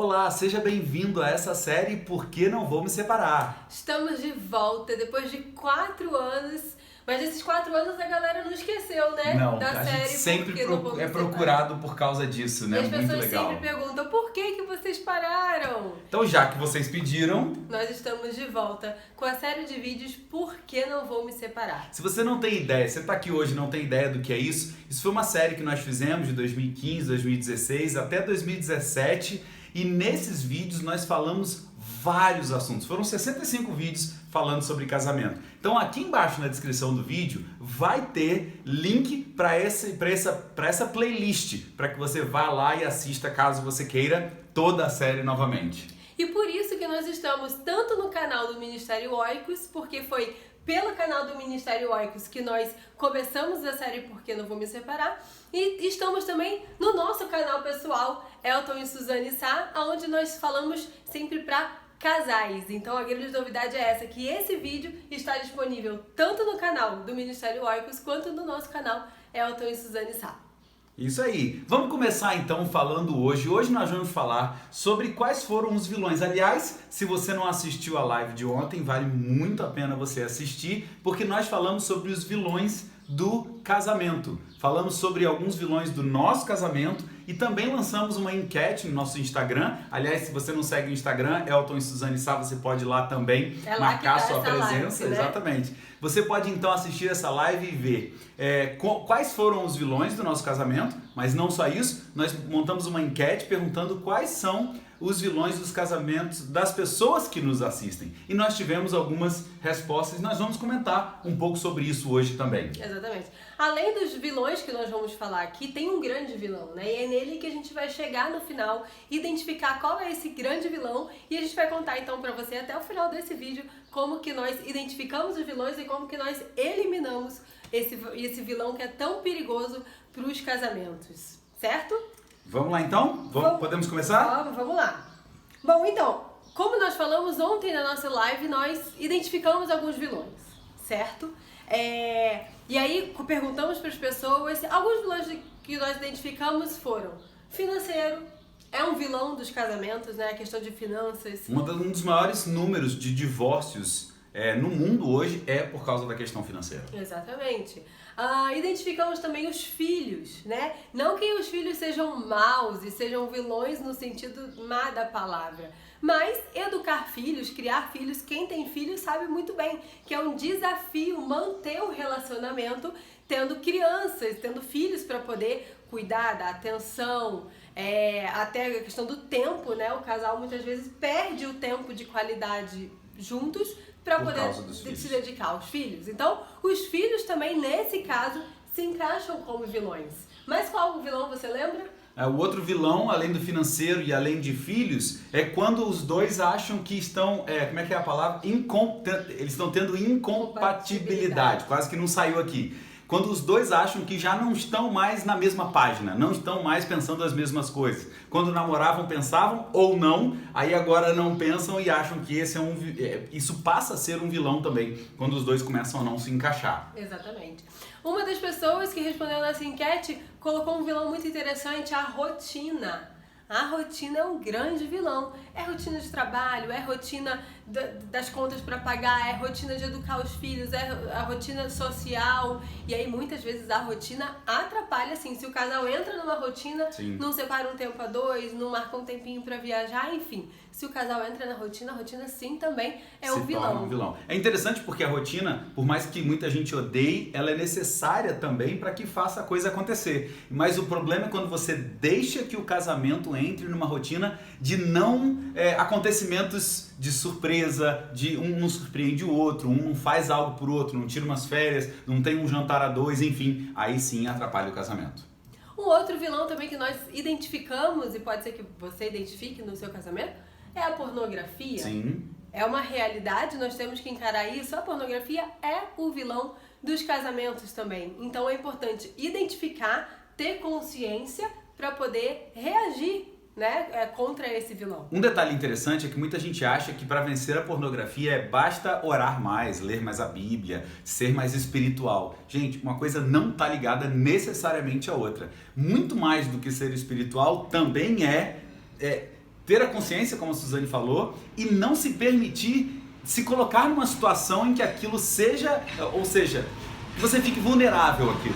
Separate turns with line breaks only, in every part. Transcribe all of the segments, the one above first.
Olá, seja bem-vindo a essa série Por que Não Vou Me Separar?
Estamos de volta depois de 4 anos, mas esses 4 anos a galera não esqueceu, né?
Não,
da
a
série
gente sempre
Por que Não Vou Me
é
Separar.
procurado por causa disso, né?
E as
Muito
pessoas
legal.
sempre perguntam, por que vocês pararam?
Então, já que vocês pediram,
Nós estamos de volta com a série de vídeos Por que Não Vou Me Separar.
se você não tem ideia, você tá aqui hoje e não tem ideia do que é isso foi uma série que nós fizemos de 2015, 2016 até 2017 e nesses vídeos nós falamos vários assuntos. Foram 65 vídeos falando sobre casamento. Então aqui embaixo na descrição do vídeo vai ter link para essa playlist, para que você vá lá e assista caso você queira toda a série novamente.
E por isso que nós estamos tanto no canal do Ministério Oikos, porque foi pelo canal do Ministério Oikos que nós começamos a série Por que Não Vou Me Separar, e estamos também no nosso canal pessoal, Elton e Suzane Sá, onde nós falamos sempre para casais. Então a grande novidade é essa, que esse vídeo está disponível tanto no canal do Ministério Oikos quanto no nosso canal Elton e Suzane Sá.
Isso aí. Vamos começar então falando hoje. Hoje nós vamos falar sobre quais foram os vilões. Aliás, se você não assistiu a live de ontem, vale muito a pena você assistir, porque nós falamos sobre os vilões do casamento. Falamos sobre alguns vilões do nosso casamento e também lançamos uma enquete no nosso Instagram. Aliás, se você não segue o Instagram, Elton e Suzane Sá, você pode ir lá também marcar sua presença.
Live, né?
Exatamente. Você pode então assistir essa live e ver quais foram os vilões do nosso casamento, mas não só isso, nós montamos uma enquete perguntando quais são os vilões dos casamentos das pessoas que nos assistem. E nós tivemos algumas respostas e nós vamos comentar um pouco sobre isso hoje também.
Exatamente. Além dos vilões que nós vamos falar aqui, tem um grande vilão, né? E é nele que a gente vai chegar no final, identificar qual é esse grande vilão e a gente vai contar então pra você até o final desse vídeo como que nós identificamos os vilões e como que nós eliminamos esse vilão que é tão perigoso para os casamentos, certo?
Vamos lá então? Podemos começar?
Vamos lá. Bom, então, como nós falamos ontem na nossa live, nós identificamos alguns vilões, certo? E aí perguntamos para as pessoas, alguns vilões que nós identificamos foram financeiro, é um vilão dos casamentos, né? A questão de finanças.
Um dos maiores números de divórcios no mundo hoje é por causa da questão financeira.
Exatamente. Identificamos também os filhos, né? Não que os filhos sejam maus e sejam vilões no sentido má da palavra, mas educar filhos, criar filhos, quem tem filhos sabe muito bem que é um desafio manter o relacionamento tendo crianças, tendo filhos para poder cuidar da atenção, até a questão do tempo, né? O casal muitas vezes perde o tempo de qualidade juntos para poder se dedicar aos filhos. Então, os filhos também, nesse caso, se encaixam como vilões. Mas qual vilão você lembra?
O outro vilão, além do financeiro e além de filhos, é quando os dois acham que estão, como é que é a palavra? Eles estão tendo incompatibilidade, quase que não saiu aqui. Quando os dois acham que já não estão mais na mesma página, não estão mais pensando as mesmas coisas. Quando namoravam, pensavam ou não, aí agora não pensam e acham que isso passa a ser um vilão também, quando os dois começam a não se encaixar.
Exatamente. Uma das pessoas que respondeu nessa enquete colocou um vilão muito interessante, a rotina. A rotina é um grande vilão. É rotina de trabalho, é rotina das contas para pagar, é rotina de educar os filhos, é a rotina social. E aí muitas vezes a rotina atrapalha, assim, se o casal entra numa rotina, sim, não separa um tempo a dois, não marca um tempinho para viajar, enfim. Se o casal entra na rotina, a rotina sim também é um vilão.
Torna um vilão. É interessante porque a rotina, por mais que muita gente odeie, ela é necessária também para que faça a coisa acontecer. Mas o problema é quando você deixa que o casamento entre numa rotina de acontecimentos de surpresa, de um não surpreende o outro, um não faz algo por outro, não tira umas férias, não tem um jantar a dois, enfim, aí sim atrapalha o casamento.
Um outro vilão também que nós identificamos, e pode ser que você identifique no seu casamento, é a pornografia.
Sim.
É uma realidade, nós temos que encarar isso. A pornografia é o vilão dos casamentos também. Então é importante identificar, ter consciência para poder reagir, né, contra esse vilão.
Um detalhe interessante é que muita gente acha que para vencer a pornografia basta orar mais, ler mais a Bíblia, ser mais espiritual. Gente, uma coisa não está ligada necessariamente à outra. Muito mais do que ser espiritual também ter a consciência, como a Suzane falou, e não se permitir se colocar numa situação em que aquilo seja, ou seja, que você fique vulnerável àquilo.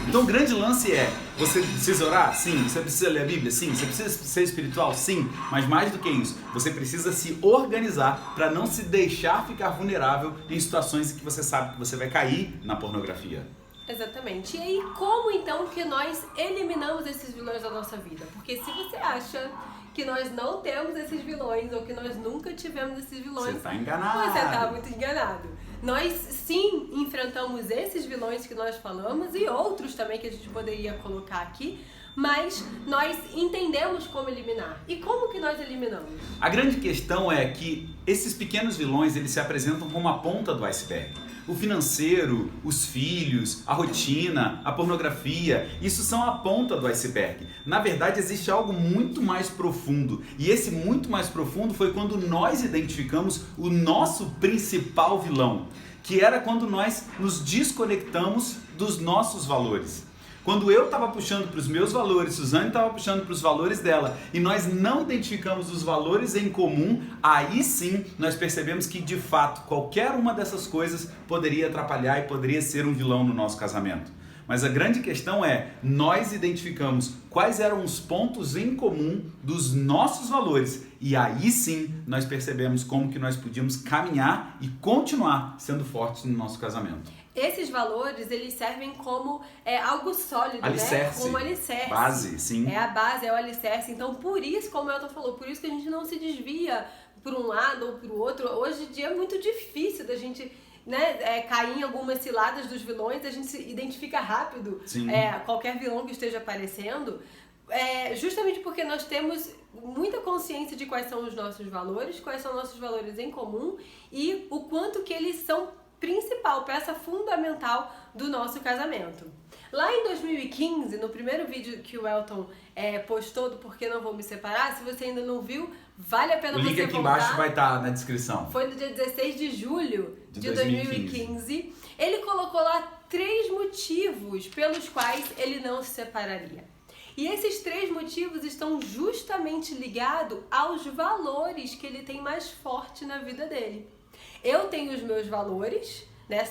Então o grande lance é, você precisa orar? Sim. Você precisa ler a Bíblia? Sim. Você precisa ser espiritual? Sim. Mas mais do que isso, você precisa se organizar para não se deixar ficar vulnerável em situações em que você sabe que você vai cair na pornografia.
Exatamente. E aí, como então que nós eliminamos esses vilões da nossa vida? Porque se você acha que nós não temos esses vilões ou que nós nunca tivemos esses vilões,
você está enganado.
Você está muito enganado. Nós sim enfrentamos esses vilões que nós falamos e outros também que a gente poderia colocar aqui, mas nós entendemos como eliminar. E como que nós eliminamos?
A grande questão é que esses pequenos vilões, eles se apresentam como a ponta do iceberg. O financeiro, os filhos, a rotina, a pornografia, isso são a ponta do iceberg. Na verdade, existe algo muito mais profundo. E esse muito mais profundo foi quando nós identificamos o nosso principal vilão, que era quando nós nos desconectamos dos nossos valores. Quando eu estava puxando para os meus valores, Suzane estava puxando para os valores dela, e nós não identificamos os valores em comum, aí sim nós percebemos que de fato qualquer uma dessas coisas poderia atrapalhar e poderia ser um vilão no nosso casamento. Mas a grande questão é, nós identificamos quais eram os pontos em comum dos nossos valores, e aí sim nós percebemos como que nós podíamos caminhar e continuar sendo fortes no nosso casamento.
Esses valores, eles servem como algo sólido,
alicerce,
né? Como alicerce.
Base, sim.
É a base, é o alicerce. Então, por isso, como o Elton falou, por isso que a gente não se desvia por um lado ou por outro. Hoje em dia é muito difícil da gente, né, cair em algumas ciladas dos vilões, a gente se identifica rápido qualquer vilão que esteja aparecendo. Justamente porque nós temos muita consciência de quais são os nossos valores, quais são nossos valores em comum e o quanto que eles são principal, peça fundamental do nosso casamento. Lá em 2015, no primeiro vídeo que o Elton postou do Porquê Não Vou Me Separar, se você ainda não viu, vale a pena você voltar.
O link aqui embaixo vai estar na descrição.
Foi no dia 16 de julho de 2015. Ele colocou lá 3 motivos pelos quais ele não se separaria. E esses 3 motivos estão justamente ligados aos valores que ele tem mais forte na vida dele. Eu tenho os meus valores, né?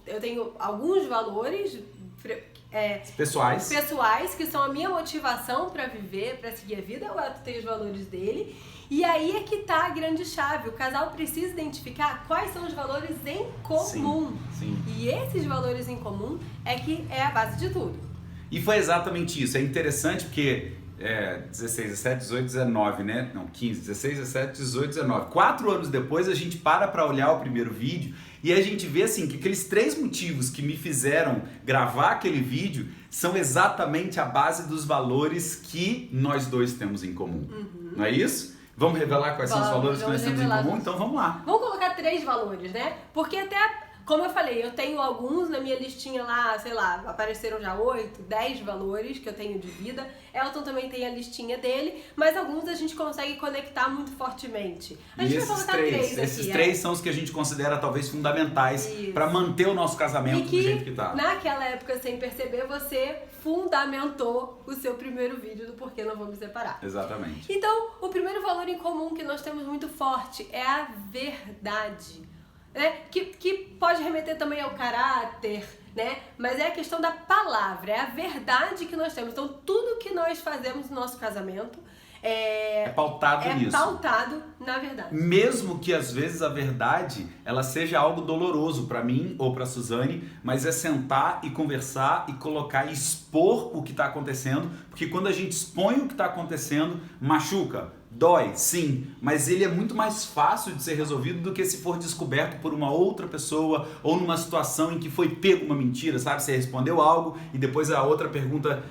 Eu tenho alguns valores pessoais que são a minha motivação para viver, para seguir a vida. O Elton tem os valores dele. E aí é que tá a grande chave. O casal precisa identificar quais são os valores em comum.
Sim.
E esses valores em comum que é a base de tudo.
E foi exatamente isso. É interessante porque 16, 17, 18, 19, né? Não, 15, 16, 17, 18, 19. 4 anos depois a gente para olhar o primeiro vídeo e a gente vê assim que aqueles 3 motivos que me fizeram gravar aquele vídeo são exatamente a base dos valores que nós dois temos em comum. Não é isso? Vamos revelar quais são os valores que nós temos em comum? Então vamos lá.
Vamos colocar 3 valores, né? Porque até... Como eu falei, eu tenho alguns na minha listinha lá, sei lá, apareceram já 8, 10 valores que eu tenho de vida. Elton também tem a listinha dele, mas alguns a gente consegue conectar muito fortemente. A gente vai colocar 3 aqui.
Esses 3 são os que a gente considera talvez fundamentais para manter o nosso casamento do jeito que tá.
Naquela época, sem perceber, você fundamentou o seu primeiro vídeo do Porquê Não Vou Me Separar.
Exatamente.
Então, o primeiro valor em comum que nós temos muito forte é a verdade. Que pode remeter também ao caráter, né? Mas é a questão da palavra, é a verdade que nós temos. Então, tudo que nós fazemos no nosso casamento é pautado nisso. É pautado na verdade.
Mesmo que às vezes a verdade ela seja algo doloroso para mim ou para Suzane, mas é sentar e conversar e colocar e expor o que está acontecendo, porque quando a gente expõe o que está acontecendo, machuca. Dói, sim, mas ele é muito mais fácil de ser resolvido do que se for descoberto por uma outra pessoa ou numa situação em que foi pego uma mentira, sabe? Você respondeu algo e depois a outra pergunta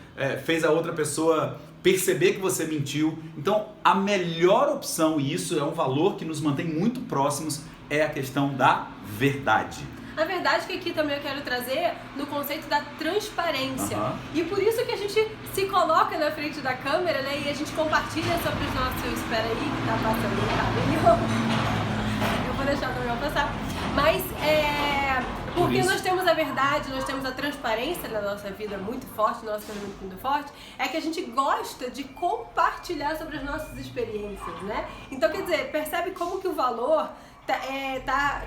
fez a outra pessoa perceber que você mentiu. Então, a melhor opção, e isso é um valor que nos mantém muito próximos, é a questão da verdade.
A verdade que aqui também eu quero trazer no conceito da transparência. E por isso que a gente se coloca na frente da câmera, né? E a gente compartilha sobre os nossos... Espera aí, que tá passando o caminho. Eu vou deixar o caminhão passar. Mas Porque
isso.
nós temos a verdade, nós temos a transparência na nossa vida muito forte, no nosso casamento muito forte, é que a gente gosta de compartilhar sobre as nossas experiências, né? Então, quer dizer, percebe como que o valor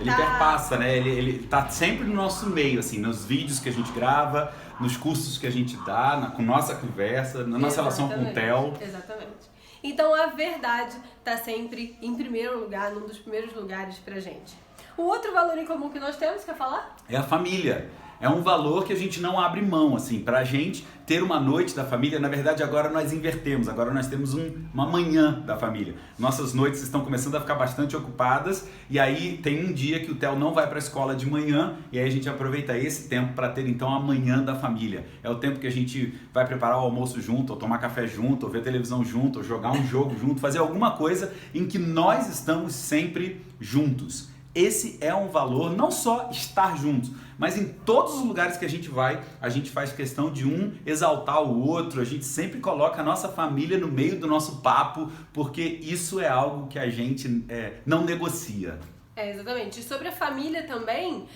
Ele perpassa, né? Ele tá sempre no nosso meio, assim, nos vídeos que a gente grava, nos cursos que a gente dá, com nossa conversa, na nossa relação com o Theo.
Exatamente. Então a verdade tá sempre em primeiro lugar, num dos primeiros lugares pra gente. O outro valor em comum que nós temos, quer falar?
É a família. É um valor que a gente não abre mão, assim, pra gente ter uma noite da família. Na verdade, agora nós invertemos, agora nós temos uma manhã da família. Nossas noites estão começando a ficar bastante ocupadas e aí tem um dia que o Theo não vai pra escola de manhã e aí a gente aproveita esse tempo para ter então a manhã da família. É o tempo que a gente vai preparar o almoço junto, ou tomar café junto, ou ver televisão junto, ou jogar um jogo junto, fazer alguma coisa em que nós estamos sempre juntos. Esse é um valor, não só estar juntos, mas em todos os lugares que a gente vai, a gente faz questão de um exaltar o outro, a gente sempre coloca a nossa família no meio do nosso papo, porque isso é algo que a gente não negocia.
Exatamente. E sobre a família também,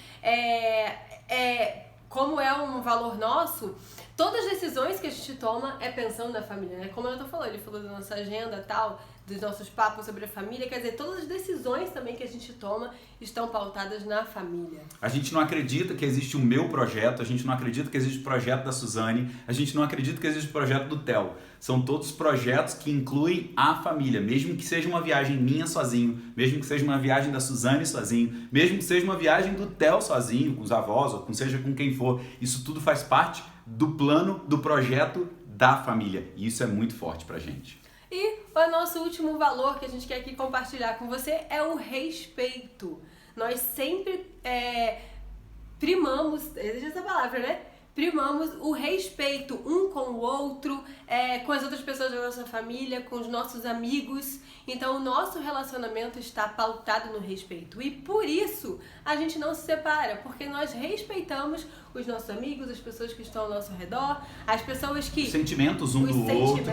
como é um valor nosso, todas as decisões que a gente toma é pensando na família, né? Como eu falou, ele falou da nossa agenda e tal, dos nossos papos sobre a família, quer dizer, todas as decisões também que a gente toma estão pautadas na família.
A gente não acredita que existe o meu projeto, a gente não acredita que existe o projeto da Suzane, a gente não acredita que existe o projeto do Theo. São todos projetos que incluem a família, mesmo que seja uma viagem minha sozinho, mesmo que seja uma viagem da Suzane sozinho, mesmo que seja uma viagem do Theo sozinho, com os avós, ou seja com quem for. Isso tudo faz parte do plano, do projeto da família. E isso é muito forte pra gente.
E o nosso último valor que a gente quer aqui compartilhar com você é o respeito. Nós sempre primamos, existe essa palavra, né? Primamos o respeito um com o outro, com as outras pessoas da nossa família, com os nossos amigos. Então o nosso relacionamento está pautado no respeito. E por isso a gente não se separa, porque nós respeitamos os nossos amigos, as pessoas que estão ao nosso redor, as pessoas que...
Os sentimentos um do outro.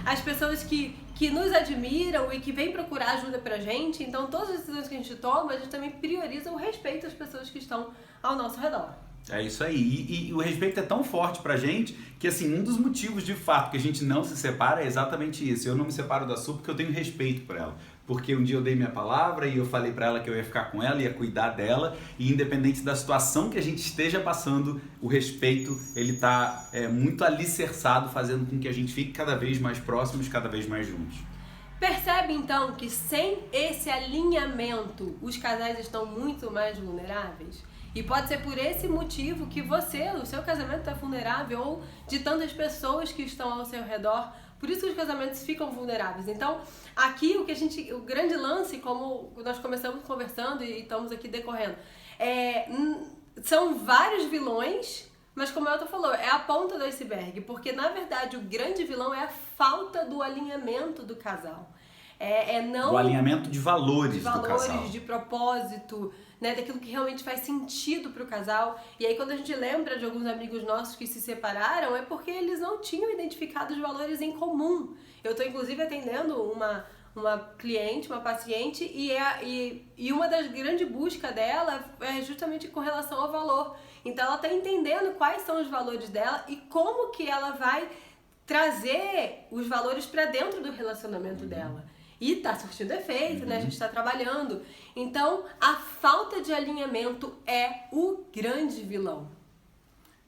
As pessoas que nos admiram e que vêm procurar ajuda pra gente. Então todas as decisões que a gente toma, a gente também prioriza o respeito às pessoas que estão ao nosso redor.
É isso aí, e o respeito é tão forte pra gente que assim, um dos motivos de fato que a gente não se separa é exatamente isso. Eu não me separo da Su porque eu tenho respeito por ela. Porque um dia eu dei minha palavra e eu falei pra ela que eu ia ficar com ela, ia cuidar dela, e independente da situação que a gente esteja passando, o respeito, ele tá muito alicerçado, fazendo com que a gente fique cada vez mais próximos, cada vez mais juntos.
Percebe então que sem esse alinhamento, os casais estão muito mais vulneráveis? E pode ser por esse motivo que o seu casamento está vulnerável, ou de tantas pessoas que estão ao seu redor. Por isso que os casamentos ficam vulneráveis. Então, aqui o grande lance, como nós começamos conversando e estamos aqui decorrendo, são vários vilões, mas como a Elton falou, é a ponta do iceberg, porque na verdade o grande vilão é a falta do alinhamento do casal.
O alinhamento de valores do casal.
De propósito, né, daquilo que realmente faz sentido pro casal. E aí quando a gente lembra de alguns amigos nossos que se separaram, é porque eles não tinham identificado os valores em comum. Eu tô inclusive atendendo uma cliente, uma paciente, e uma das grandes buscas dela é justamente com relação ao valor. Então ela tá entendendo quais são os valores dela e como que ela vai trazer os valores para dentro do relacionamento dela. E tá surtindo efeito, né? A gente tá trabalhando. Então, a falta de alinhamento é o grande vilão.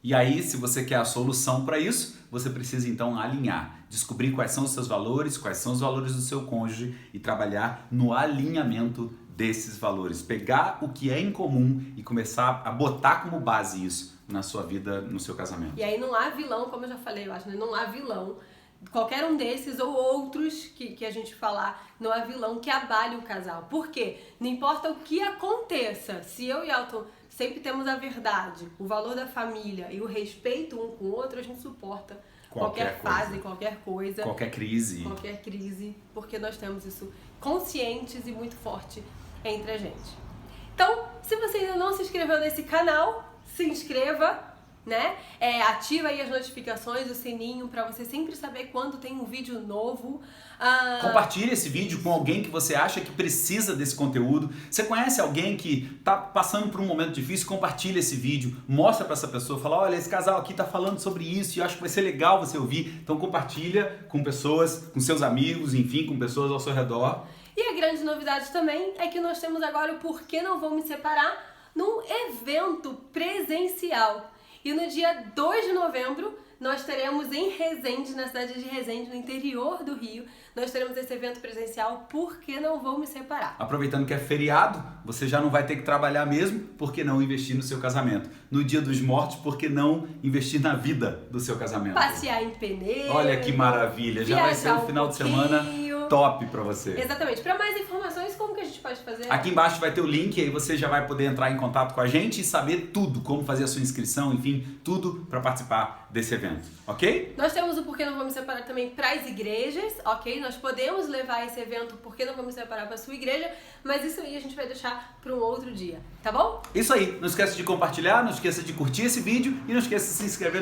E aí, se você quer a solução para isso, você precisa então alinhar, descobrir quais são os seus valores, quais são os valores do seu cônjuge e trabalhar no alinhamento desses valores. Pegar o que é em comum e começar a botar como base isso na sua vida, no seu casamento.
E aí não há vilão, como eu já falei, eu acho, né? Não há vilão. Qualquer um desses ou outros que a gente falar, não há vilão que abale o casal. Por quê? Não importa o que aconteça, se eu e Elton sempre temos a verdade, o valor da família e o respeito um com o outro, a gente suporta qualquer fase, qualquer coisa.
Qualquer crise.
Qualquer crise, porque nós temos isso conscientes e muito forte entre a gente. Então, se você ainda não se inscreveu nesse canal, se inscreva. né? Ativa aí as notificações, o sininho, pra você sempre saber quando tem um vídeo novo.
Compartilhe esse vídeo com alguém que você acha que precisa desse conteúdo. Você conhece alguém que tá passando por um momento difícil? Compartilha esse vídeo, mostra pra essa pessoa, fala, olha, esse casal aqui tá falando sobre isso e eu acho que vai ser legal você ouvir. Então compartilha com pessoas, com seus amigos, enfim, com pessoas ao seu redor.
E a grande novidade também é que nós temos agora o Por Que Não Vou Me Separar num evento presencial. E no dia 2 de novembro, nós teremos em Resende, na cidade de Resende, no interior do Rio, nós teremos esse evento presencial, Por Que Não Vou Me Separar.
Aproveitando que é feriado, você já não vai ter que trabalhar mesmo, por que não investir no seu casamento? No Dia dos Mortos, por que não investir na vida do seu casamento?
Passear em pneu.
Olha que maravilha, já vai ser um final de semana top pra você.
Exatamente. Para mais informações, como que a gente pode fazer?
Aqui embaixo vai ter o link, aí você já vai poder entrar em contato com a gente e saber tudo, como fazer a sua inscrição, enfim, tudo para participar desse evento, ok?
Nós temos o Por Que Não Vou Me Separar também para as igrejas, ok? Nós podemos levar esse evento Por Que Não Vou Me Separar para a sua igreja, mas isso aí a gente vai deixar para um outro dia, tá bom?
Isso aí, não esqueça de compartilhar, não esqueça de curtir esse vídeo e não esqueça de se inscrever no